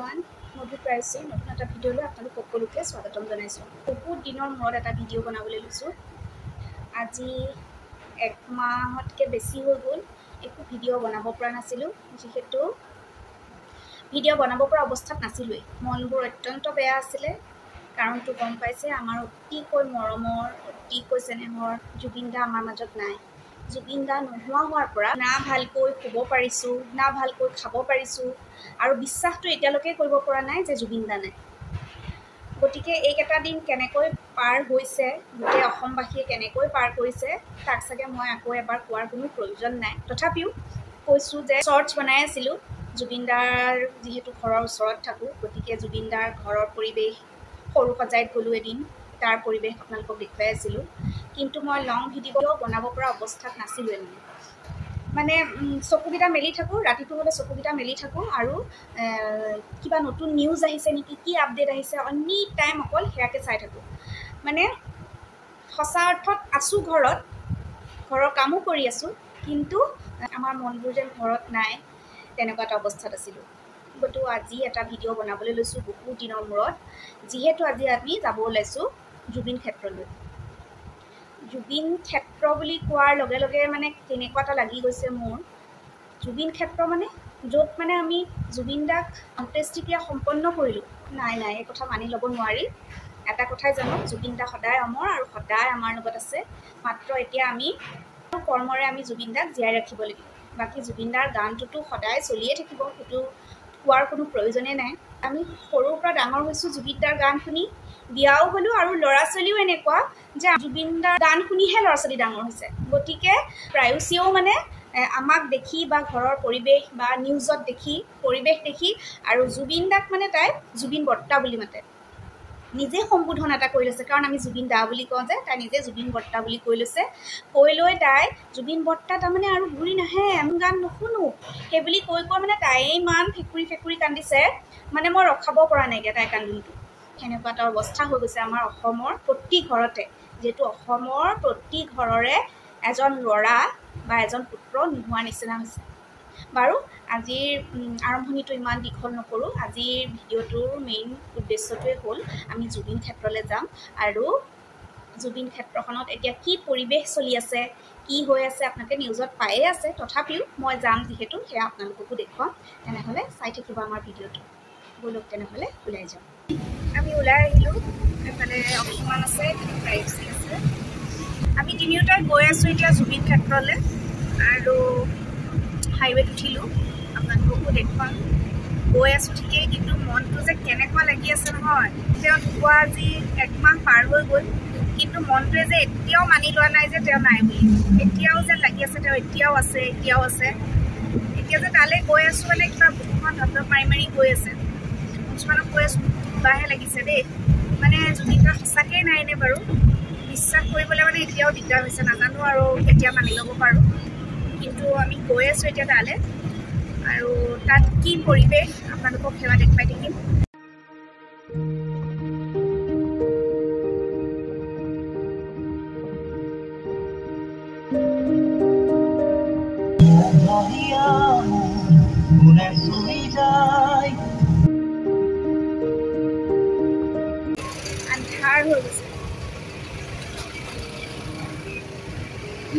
everyone, Madhu Price, নতুন এটা ভিডিঅ'লৈ আপোনালোক সকলোকে স্বাগতম জনাইছোঁ। বহুত দিনৰ মূৰত এটা ভিডিঅ' বনাবলৈ লৈছোঁ। আজি এক মাহতকৈ বেছি হৈ গ'ল একো ভিডিঅ' বনাব পৰা নাছিলোঁ, যিহেতু ভিডিঅ' বনাব পৰা অৱস্থাত নাছিলোঁৱেই। মনবোৰ অত্যন্ত বেয়া আছিলে। কাৰণটো গম পাইছে, আমাৰ অতিকৈ মৰমৰ, অতিকৈ চেনেহৰ জুবিন দা আমাৰ মাজত নাই। জুবিন দা নোহোৱা হোৱাৰ পৰা না ভালকৈ শুব পাৰিছোঁ, না ভালকৈ খাব পাৰিছোঁ, আৰু বিশ্বাসটো এতিয়ালৈকে কৰিব পৰা নাই যে জুবিন দা নাই। গতিকে এইকেইটা দিন কেনেকৈ পাৰ হৈছে, গোটেই অসমবাসীয়ে কেনেকৈ পাৰ কৰিছে, তাক চাগে মই আকৌ এবাৰ কোৱাৰ কোনো প্ৰয়োজন নাই। তথাপিও কৈছোঁ যে শ্বৰ্টছ বনাই আছিলোঁ। জুবিন দাৰ যিহেতু ঘৰৰ ওচৰত থাকোঁ, গতিকে জুবিন দাৰ ঘৰৰ পৰিৱেশ, সৰু সজাইত গ'লোঁ এদিন, তাৰ পৰিৱেশ আপোনালোকক দেখুৱাই আছিলোঁ। কিন্তু মই লং ভিডিঅ' বনাব পৰা অৱস্থাত নাছিলোঁ। মানে চকুকেইটা মেলি থাকোঁ, ৰাতিটো হ'লে চকুকেইটা মেলি থাকোঁ আৰু কিবা নতুন নিউজ আহিছে নেকি, কি আপডেট আহিছে, এনি টাইম অকল সেয়াকে চাই থাকোঁ। মানে সঁচা অৰ্থত আছোঁ ঘৰত, ঘৰৰ কামো কৰি আছোঁ, কিন্তু আমাৰ মনবোৰ যেন ঘৰত নাই, তেনেকুৱা এটা অৱস্থাত আছিলোঁ। গতিকে আজি এটা ভিডিঅ' বনাবলৈ লৈছোঁ বহুত দিনৰ মূৰত, যিহেতু আজি আমি যাব ওলাইছোঁ জুবিন ক্ষেত্ৰলৈ। জুবিন ক্ষেত্ৰ বুলি কোৱাৰ লগে লগে মানে তেনেকুৱা এটা লাগি গৈছে মোৰ। জুবিন ক্ষেত্ৰ মানে য'ত মানে আমি জুবিন দাক অন্ত্যেষ্টিক্ৰিয়া সম্পন্ন কৰিলোঁ। নাই এই কথা মানি ল'ব নোৱাৰি। এটা কথাই জানো, জুবিন দা সদায় অমৰ আৰু সদায় আমাৰ লগত আছে। মাত্ৰ এতিয়া আমি কৰ্মৰে আমি জুবিন দাক জীয়াই ৰাখিব লাগিব। বাকী জুবিন দাৰ গানটোতো সদায় চলিয়ে থাকিব, সেইটো কোৱাৰ কোনো প্ৰয়োজনেই নাই। আমি সৰুৰ পৰা ডাঙৰ হৈছোঁ জুবিন দাৰ গান শুনি, বিয়াও হ'লোঁ, আৰু ল'ৰা ছোৱালীও এনেকুৱা যে জুবিন দাৰ গান শুনিহে ল'ৰা ছোৱালী ডাঙৰ হৈছে। গতিকে প্ৰায়ুচিয়েও মানে আমাক দেখি বা ঘৰৰ পৰিৱেশ বা নিউজত দেখি, পৰিৱেশ দেখি, আৰু জুবিন দাক মানে তাই জুবিন বৰ্তা বুলি মাতে। নিজে সম্বোধন এটা কৰি লৈছে, কাৰণ আমি জুবিন দা বুলি কওঁ যে, তাই নিজে জুবিন বৰ্তা বুলি কৈ লৈছে। কৈ লৈ তাই জুবিন বৰ্তা তাৰমানে আৰু ঘূৰি নাহে, আমি গান নুশুনো, সেই বুলি কৈ মানে তাই ইমান ফেকুৰি কান্দিছে, মানে মই ৰখাব পৰা নাইকিয়া তাইৰ কান্দোনটো। সেনেকুৱা এটা অৱস্থা হৈ গৈছে আমাৰ অসমৰ প্ৰতি ঘৰতে, যিহেতু অসমৰ প্ৰতি ঘৰৰে এজন ল'ৰা বা এজন পুত্ৰ নোহোৱা নিচিনা হৈছে। বাৰু আজিৰ আৰম্ভণিটো ইমান দীঘল নকৰোঁ। আজিৰ ভিডিঅ'টোৰ মেইন উদ্দেশ্যটোৱে হ'ল আমি জুবিন ক্ষেত্ৰলৈ যাম, আৰু জুবিন ক্ষেত্ৰখনত এতিয়া কি পৰিৱেশ চলি আছে, কি হৈ আছে আপোনালোকে নিউজত পায়ে আছে। তথাপিও মই যাম যিহেতু, সেয়া আপোনালোককো দেখুৱাম। তেনেহ'লে চাই থাকিব আমাৰ ভিডিঅ'টো। ব'লক তেনেহ'লে ওলাই যাম। আমি ওলাই আহিলোঁ, এফালে অসীমান আছে, প্ৰাইভেচি আছে। আমি তিনিওটাই গৈ আছোঁ এতিয়া জুবিন ক্ষেত্ৰলৈ, আৰু হাইৱেত উঠিলোঁ, আপোনালোককো দেখুৱাম। গৈ আছোঁ ঠিকেই, কিন্তু মনটো যে কেনেকুৱা লাগি আছে নহয়। তেওঁ ঢুকুৱা আজি একমাহ পাৰ হৈ গ'ল, কিন্তু মনটোৱে যে এতিয়াও মানি লোৱা নাই যে তেওঁ নাই বুলি। এতিয়াও যেন লাগি আছে তেওঁ এতিয়াও আছে। এতিয়া যে তালৈ গৈ আছোঁ মানে কিবা বুকুখন ধপ মাৰি গৈ আছে। কিছুমানক কৈ আছোঁ কিবাহে লাগিছে দেই, মানে জুবিন দা সঁচাকৈয়ে নাইনে বাৰু? বিশ্বাস কৰিবলৈ মানে এতিয়াও দিগদাৰ হৈছে, নাজানো আৰু কেতিয়া মানি ল'ব পাৰোঁ। কিন্তু আমি গৈ আছোঁ এতিয়া তালৈ, আৰু তাত কি পৰিৱেশ আপোনালোকক সেৱা দেখুৱাই থাকিম। আন্ধাৰ হৈ গৈছে,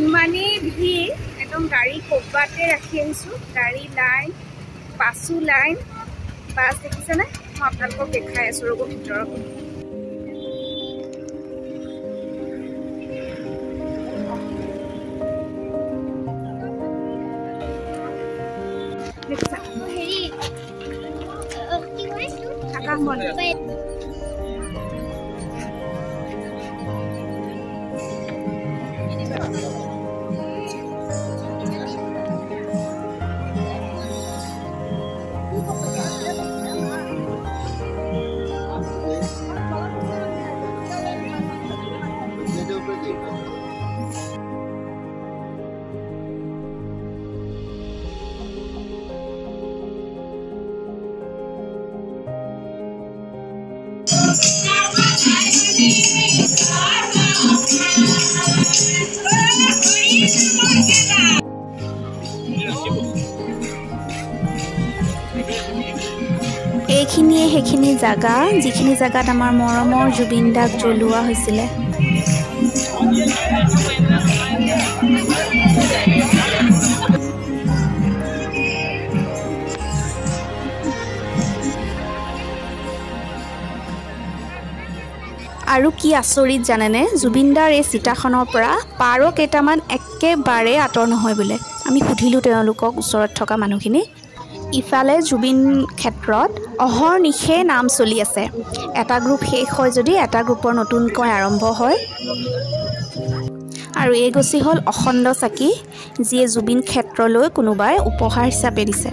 ইমানেই ভিৰ, একদম গাড়ী ক'ৰবাতে ৰাখি আহিছোঁ। গাড়ী লাইন, বাছো লাইন। বাছ দেখিছেনে? মই আপোনালোকক দেখাই আছোঁ ৰ'ব ভিতৰত। সেইখিনি জাগা যিখিনি জাগাত আমাৰ মৰমৰ জুবিন দাক জ্বলোৱা হৈছিলে। আৰু কি আচৰিত জানেনে, জুবিনদাৰ এই চিতাখনৰ পৰা পাৰ কেইটামান একেবাৰে আঁতৰ নহয় বোলে। আমি সুধিলোঁ তেওঁলোকক, ওচৰত থকা মানুহখিনি। ইফালে জুবিন ক্ষেত্ৰত অহৰ্নিশে নাম চলি আছে। এটা গ্ৰুপ শেষ হয় যদি এটা গ্ৰুপৰ নতুনকৈ আৰম্ভ হয়। আৰু এই গছি হ'ল অখণ্ড চাকি, যিয়ে জুবিন ক্ষেত্ৰলৈ কোনোবাই উপহাৰ হিচাপে দিছে।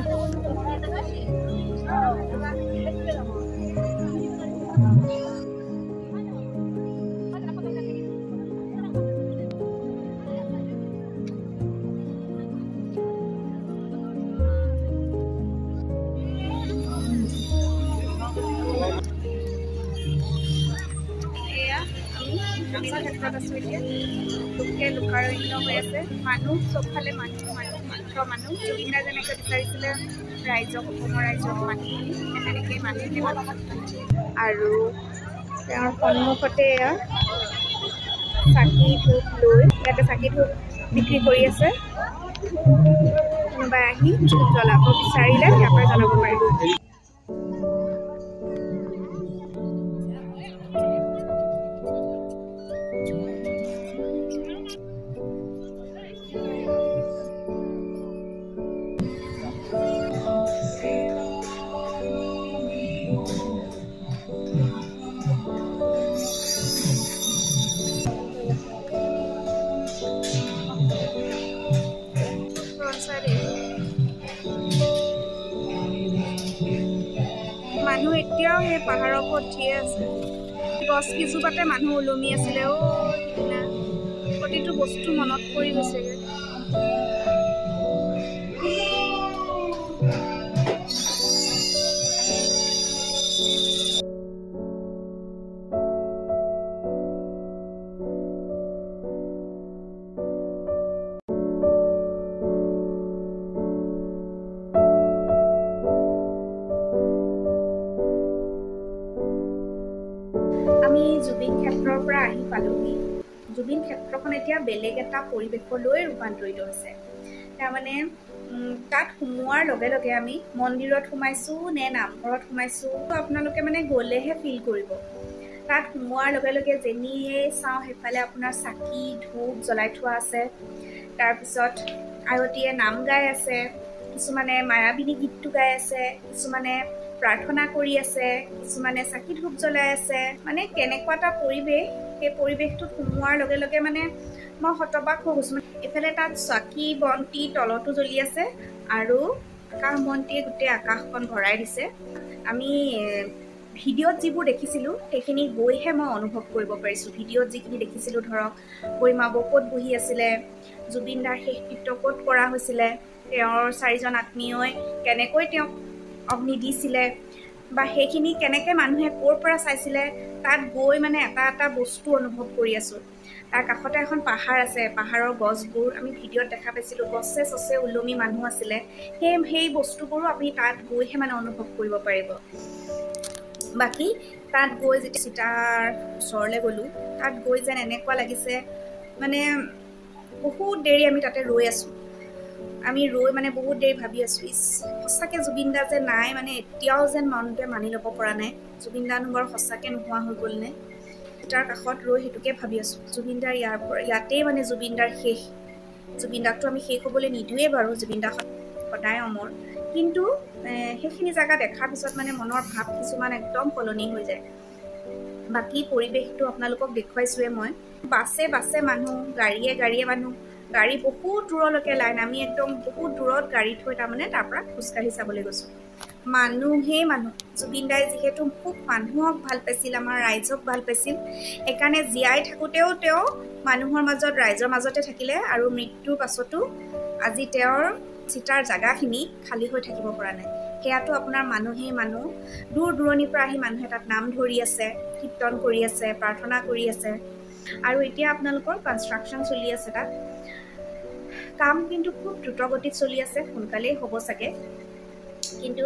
ক্ষেত্ৰত আছোঁ এতিয়া, লোকে লোকাৰণ্য হৈ আছে। মানুহ চবফালে মানুহ জুবিন দাই যেনেকৈ বিচাৰিছিলে ৰাইজক, অসমৰ ৰাইজক মানুহখিনি, তেনেকেই মানুহখিনি আৰু তেওঁৰ সন্মুখতে এয়া চাকি ধূপ লৈ ইয়াতে চাকি ধূপ বিক্ৰী কৰি আছে। কোনোবাই আহি ধূপ জ্বলাব বিচাৰিলে ইয়াৰ পৰা জ্বলাব পাৰিব। মানুহ এতিয়াও সেই পাহাৰৰ ওপৰত উঠিয়ে আছে। গছ কেইজোপাতে মানুহ ওলমি আছিলে। সিদিনা প্ৰতিটো বস্তু মনত পৰি গৈছেগৈ। আমি জুবিন ক্ষেত্ৰৰ পৰা আহি পালোহি। জুবিন ক্ষেত্ৰখন এতিয়া বেলেগ এটা পৰিৱেশলৈ ৰূপান্তৰিত হৈছে। তাৰমানে তাত সোমোৱাৰ লগে লগে আমি মন্দিৰত সোমাইছোঁ নে নামঘৰত সোমাইছোঁ, আপোনালোকে মানে গ'লেহে ফিল কৰিব। তাত সোমোৱাৰ লগে লগে যেনিয়ে চাওঁ সেইফালে আপোনাৰ চাকি ধূপ জ্বলাই থোৱা আছে। তাৰপিছত আয়তীয়ে নাম গাই আছে, কিছুমানে মায়াবিনী গীতটো গাই আছে, কিছুমানে প্ৰাৰ্থনা কৰি আছে, কিছুমানে চাকি ধূপ জ্বলাই আছে। মানে কেনেকুৱা এটা পৰিৱেশ, সেই পৰিৱেশটোত সোমোৱাৰ লগে লগে মানে মই হতবাক হৈ গৈছোঁ। এইফালে তাত চাকি বন্তি তলতো জ্বলি আছে আৰু আকাশ বন্তিয়ে গোটেই আকাশখন ভৰাই দিছে। আমি ভিডিঅ'ত যিবোৰ দেখিছিলোঁ সেইখিনি গৈহে মই অনুভৱ কৰিব পাৰিছোঁ। ভিডিঅ'ত যিখিনি দেখিছিলোঁ, ধৰক গৰিমা বৌ ক'ত বহি আছিলে, জুবিন দাৰ শেষকৃত্য ক'ত কৰা হৈছিলে, তেওঁৰ 4জন আত্মীয়ই কেনেকৈ তেওঁক অগ্নি দিছিলে, বা সেইখিনি কেনেকৈ মানুহে ক'ৰ পৰা চাইছিলে, তাত গৈ মানে এটা এটা বস্তু অনুভৱ কৰি আছোঁ। তাৰ কাষতে এখন পাহাৰ আছে, পাহাৰৰ গছবোৰ আমি ভিডিঅ'ত দেখা পাইছিলোঁ, গছে চছে ওলমি মানুহ আছিলে। সেই বস্তুবোৰো আপুনি তাত গৈহে মানে অনুভৱ কৰিব পাৰিব। বাকী তাত গৈ যেতিয়া চিতাৰ ওচৰলৈ গ'লোঁ, তাত গৈ যেন এনেকুৱা লাগিছে মানে বহুত দেৰি আমি তাতে ৰৈ আছোঁ। আমি ৰৈ মানে বহুত দেৰি ভাবি আছোঁ, সঁচাকৈ জুবিন দা যে নাই, মানে এতিয়াও যেন মনটোৱে মানি ল'ব পৰা নাই। জুবিন দানো বাৰু সঁচাকৈ নোহোৱা হৈ গ'লনে? তাৰ কাষত ৰৈ সেইটোকে ভাবি আছোঁ। জুবিন দাৰ ইয়াতেই মানে জুবিন দাৰ শেষ। জুবিন দাকটো আমি শেষ হ'বলৈ নিদিওঁৱেই বাৰু, জুবিন দা সদায় অমৰ। কিন্তু সেইখিনি জেগা দেখাৰ পিছত মানে মনৰ ভাৱ কিছুমান একদম সলনি হৈ যায়। বাকী পৰিৱেশটো আপোনালোকক দেখুৱাইছোৱে মই। বাছে বাছে মানুহ, গাড়ীয়ে মানুহ, গাড়ী বহুত দূৰলৈকে লাইন। আমি একদম বহুত দূৰত গাড়ী থৈ তাৰমানে তাৰ পৰা খোজকাঢ়ি চাবলৈ গৈছোঁ। মানুহেই মানুহ। জুবিন দাই যিহেতু খুব মানুহক ভাল পাইছিল, আমাৰ ৰাইজক ভাল পাইছিল, সেইকাৰণে জীয়াই থাকোঁতেও তেওঁ মানুহৰ মাজত, ৰাইজৰ মাজতে থাকিলে। আৰু মৃত্যুৰ পাছতো আজি তেওঁৰ চিতাৰ জাগাখিনি খালী হৈ থাকিব পৰা নাই। সেয়াটো আপোনাৰ মানুহেই মানুহ। দূৰ দূৰণিৰ পৰা আহি মানুহে তাত নাম ধৰি আছে, কীৰ্তন কৰি আছে, প্ৰাৰ্থনা কৰি আছে। আৰু এতিয়া আপোনালোকৰ কনষ্ট্ৰাকশ্যন চলি আছে তাত। কাম কিন্তু খুব দ্ৰুতগতিত চলি আছে, সোনকালেই হ'ব চাগে। কিন্তু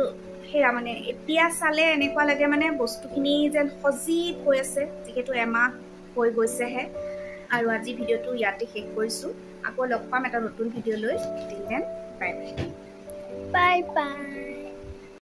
সেয়া মানে এতিয়া চালে এনেকুৱা লাগে মানে বস্তুখিনি যেন সজীৱ হৈ আছে, যিহেতু এমাহ হৈ গৈছেহে। আৰু আজি ভিডিঅ'টো ইয়াতে শেষ কৰিছোঁ। আকৌ লগ পাম এটা নতুন ভিডিঅ' লৈ। Till then bye bye. Bye bye.